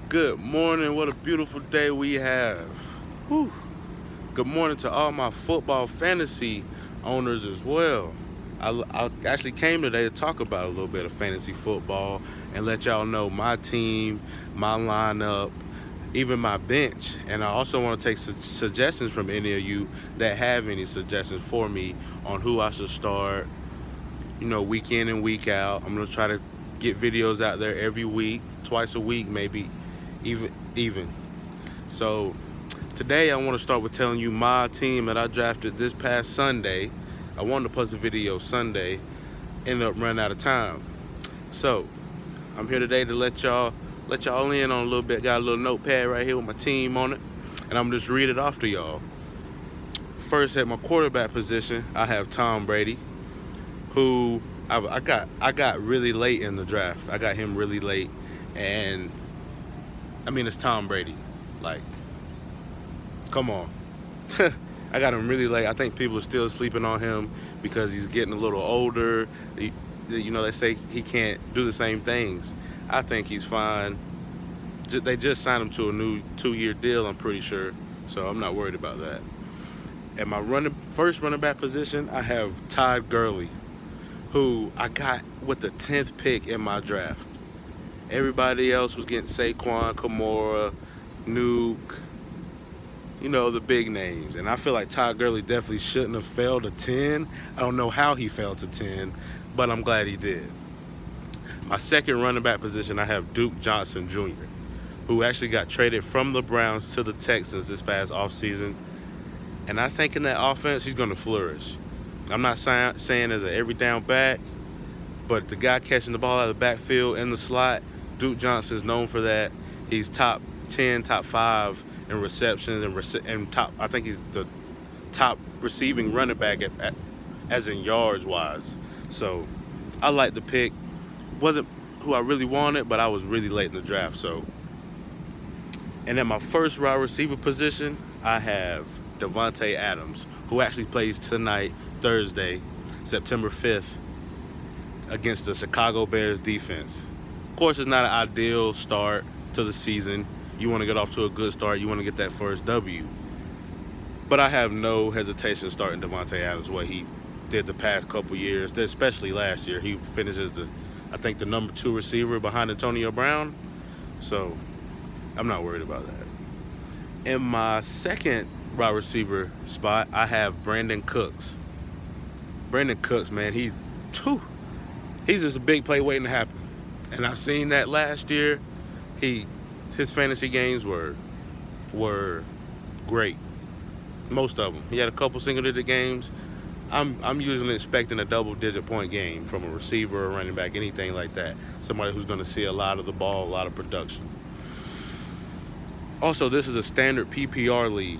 Good morning. What a beautiful day we have. Whew. Good morning to all my football fantasy owners as well. I actually came today to talk about a little bit of fantasy football and let y'all know my team, my lineup, even my bench. And I also want to take suggestions from any of you that have any suggestions for me on who I should start, week in and week out. I'm going to try to get videos out there every week, twice a week, maybe even. So today I want to start with telling you my team that I drafted this past Sunday. I wanted to post a video Sunday, ended up running out of time. So I'm here today to let y'all in on a little bit. Got a little notepad right here with my team on it, and I'm just read it off to y'all. First, at my quarterback position, I have Tom Brady, who I got really late in the draft. I got him really late, and I mean, it's Tom Brady. Like, come on. I got him really late. I think people are still sleeping on him because he's getting a little older. They say he can't do the same things. I think he's fine. They just signed him to a new 2-year deal, I'm pretty sure. So I'm not worried about that. At my first running back position, I have Todd Gurley, who I got with the 10th pick in my draft. Everybody else was getting Saquon, Kamara, Nuke, the big names. And I feel like Todd Gurley definitely shouldn't have fell to 10. I don't know how he fell to 10, but I'm glad he did. My second running back position, I have Duke Johnson Jr., who actually got traded from the Browns to the Texans this past offseason. And I think in that offense, he's going to flourish. I'm not saying as an every down back, but the guy catching the ball out of the backfield in the slot, Duke Johnson is known for that. He's top 10, top 5 in receptions and top. I think he's the top receiving running back as in yards wise. So I like the pick. Wasn't who I really wanted, but I was really late in the draft. So, and at my first wide receiver position, I have Davante Adams, who actually plays tonight, Thursday, September 5th, against the Chicago Bears defense. Of course, it's not an ideal start to the season. You want to get off to a good start. You want to get that first W. But I have no hesitation starting Davante Adams, what he did the past couple years, especially last year. He finishes the number 2 receiver behind Antonio Brown. So I'm not worried about that. In my second wide receiver spot, I have Brandin Cooks. Brandin Cooks, man, he's just a big play waiting to happen. And I've seen that last year. His fantasy games were great. Most of them. He had a couple single-digit games. I'm usually expecting a double-digit point game from a receiver or running back, anything like that. Somebody who's going to see a lot of the ball, a lot of production. Also, this is a standard PPR league.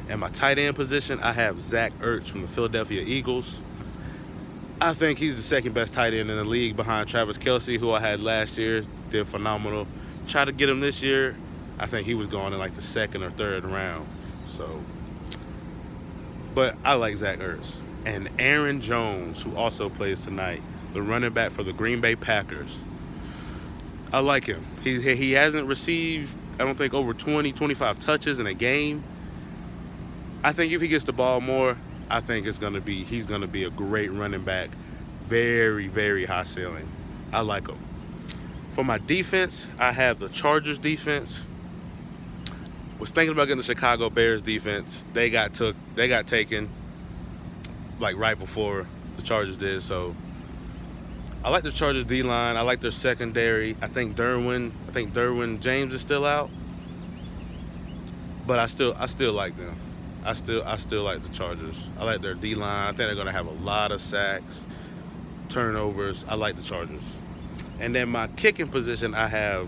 At my tight end position, I have Zach Ertz from the Philadelphia Eagles. I think he's the second best tight end in the league behind Travis Kelce, who I had last year, did phenomenal. Try to get him this year. I think he was going in like the second or third round. But I like Zach Ertz. And Aaron Jones, who also plays tonight, the running back for the Green Bay Packers. I like him. He hasn't received, I don't think, over 25 touches in a game. I think if he gets the ball more, I think he's going to be a great running back. Very, very high ceiling. I like him. For my defense, I have the Chargers defense. Was thinking about getting the Chicago Bears defense. They got taken like right before the Chargers did. So I like the Chargers D-line. I like their secondary. I think Derwin James is still out. But I still like them. I still like the Chargers. I like their D-line. I think they're going to have a lot of sacks, turnovers. I like the Chargers. And then my kicking position, I have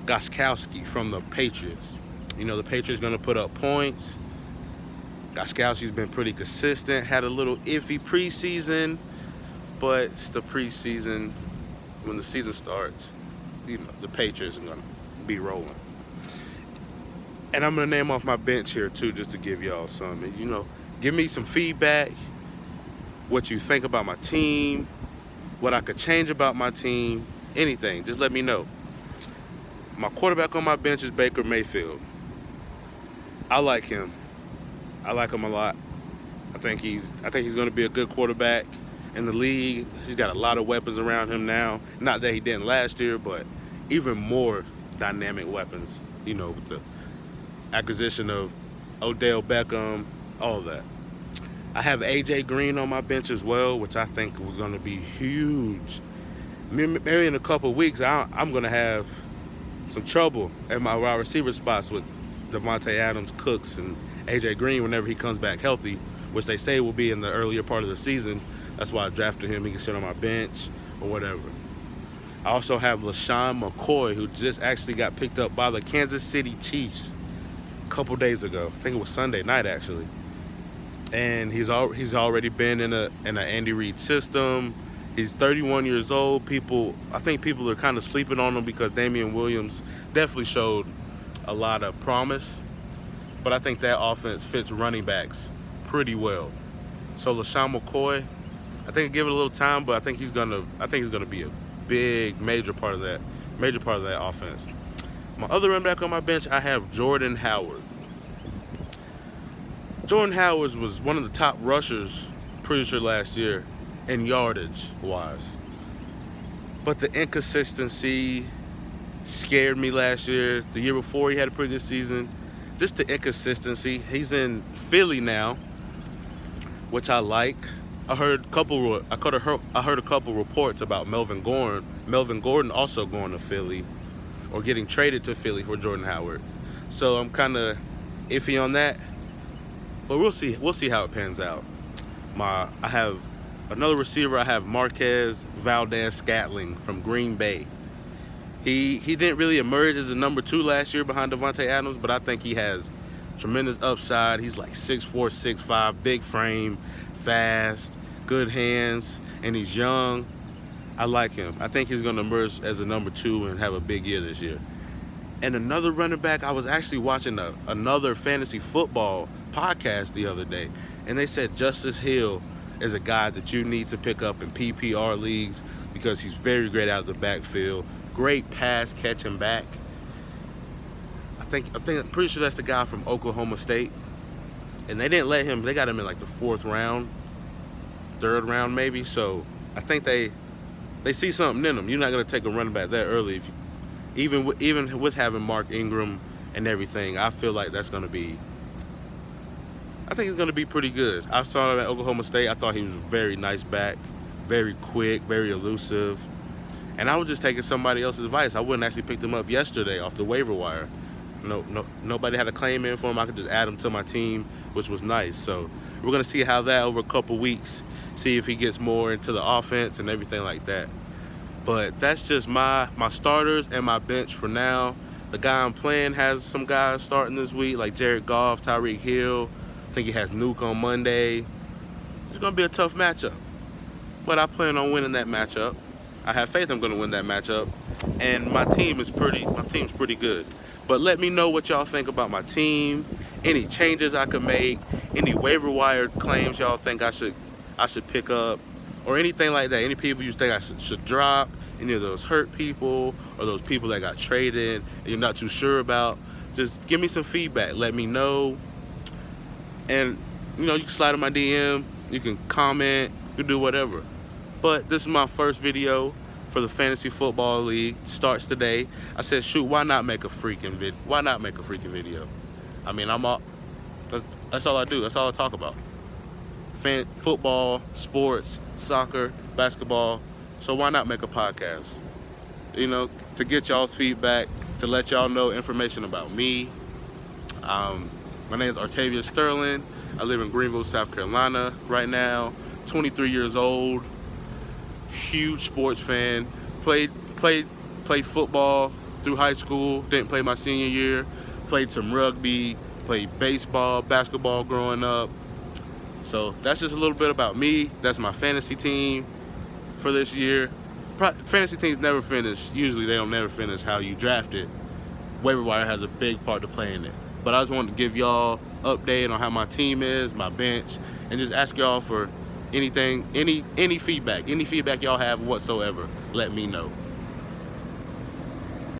Gostkowski from the Patriots. The Patriots going to put up points. Gostkowski's been pretty consistent. Had a little iffy preseason, but it's the preseason. When the season starts, the Patriots are going to be rolling. And I'm going to name off my bench here, too, just to give y'all some. Give me some feedback, what you think about my team, what I could change about my team, anything, just let me know. My quarterback on my bench is Baker Mayfield. I like him. I like him a lot. I think he's going to be a good quarterback in the league. He's got a lot of weapons around him now. Not that he didn't last year, but even more dynamic weapons, with the acquisition of Odell Beckham, all of that. I have AJ Green on my bench as well, which I think was going to be huge. Maybe in a couple of weeks, I'm going to have some trouble at my wide receiver spots with Davante Adams, Cooks, and AJ Green whenever he comes back healthy, which they say will be in the earlier part of the season. That's why I drafted him. He can sit on my bench or whatever. I also have LaShawn McCoy, who just actually got picked up by the Kansas City Chiefs a couple days ago. I think it was Sunday night, actually. And he's already been in an Andy Reid system. He's 31 years old. I think people are kind of sleeping on him because Damian Williams definitely showed a lot of promise. But I think that offense fits running backs pretty well. So LaShawn McCoy, I think give it a little time, but I think he's gonna be a big major part of that offense. My other running back on my bench, I have Jordan Howard. Jordan Howard was one of the top rushers, pretty sure, last year in yardage wise. But the inconsistency scared me last year. The year before, he had a pretty good season. Just the inconsistency. He's in Philly now, which I like. I heard a couple reports about Melvin Gordon also going to Philly, or getting traded to Philly for Jordan Howard. So I'm kind of iffy on that, but we'll see. We'll see how it pans out. I have another receiver. I have Marquez Valdes-Scantling from Green Bay. He didn't really emerge as a number 2 last year behind Davante Adams, but I think he has tremendous upside. He's like 6'4", 6'5", big frame, fast, good hands, and he's young. I like him. I think he's going to emerge as a number 2 and have a big year this year. And another running back, I was actually watching another fantasy football podcast the other day, and they said Justice Hill is a guy that you need to pick up in PPR leagues because he's very great out of the backfield. Great pass catching back. I'm pretty sure that's the guy from Oklahoma State. And they didn't let him. They got him in like the 4th round, 3rd round maybe. So I think they see something in him. You're not gonna take a running back that early. Even with having Mark Ingram and everything, I feel like that's gonna be. I think he's gonna be pretty good. I saw him at Oklahoma State. I thought he was a very nice back, very quick, very elusive. And I was just taking somebody else's advice. I wouldn't actually pick him up yesterday off the waiver wire. Nobody had a claim in for him. I could just add him to my team, which was nice. So we're gonna see how that over a couple weeks. See if he gets more into the offense and everything like that. But that's just my starters and my bench for now. The guy I'm playing has some guys starting this week, like Jared Goff, Tyreek Hill. I think he has Nuke on Monday. It's gonna be a tough matchup, but I plan on winning that matchup. I have faith I'm gonna win that matchup, and my team's pretty good. But let me know what y'all think about my team, any changes I could make, any waiver wire claims y'all think I should pick up, or anything like that. Any people you think I should drop, any of those hurt people, or those people that got traded and you're not too sure about. Just give me some feedback. Let me know. And you can slide in my DM, you can comment, you can do whatever. But this is my first video for the Fantasy Football League. It starts today. I said, shoot, why not make a freaking video? Why not make a freaking video? I mean, that's all I do. That's all I talk about. Football, sports, soccer, basketball. So why not make a podcast? To get y'all's feedback, to let y'all know information about me. My name is Artavius Sterling. I live in Greenville, South Carolina right now. 23 years old. Huge sports fan. Played football through high school. Didn't play my senior year. Played some rugby. Played baseball, basketball growing up. So that's just a little bit about me. That's my fantasy team for this year. Fantasy teams never finish. Usually they don't never finish how you draft it. Waiver wire has a big part to play in it. But I just wanted to give y'all update on how my team is, my bench, and just ask y'all for anything, any feedback y'all have whatsoever. Let me know.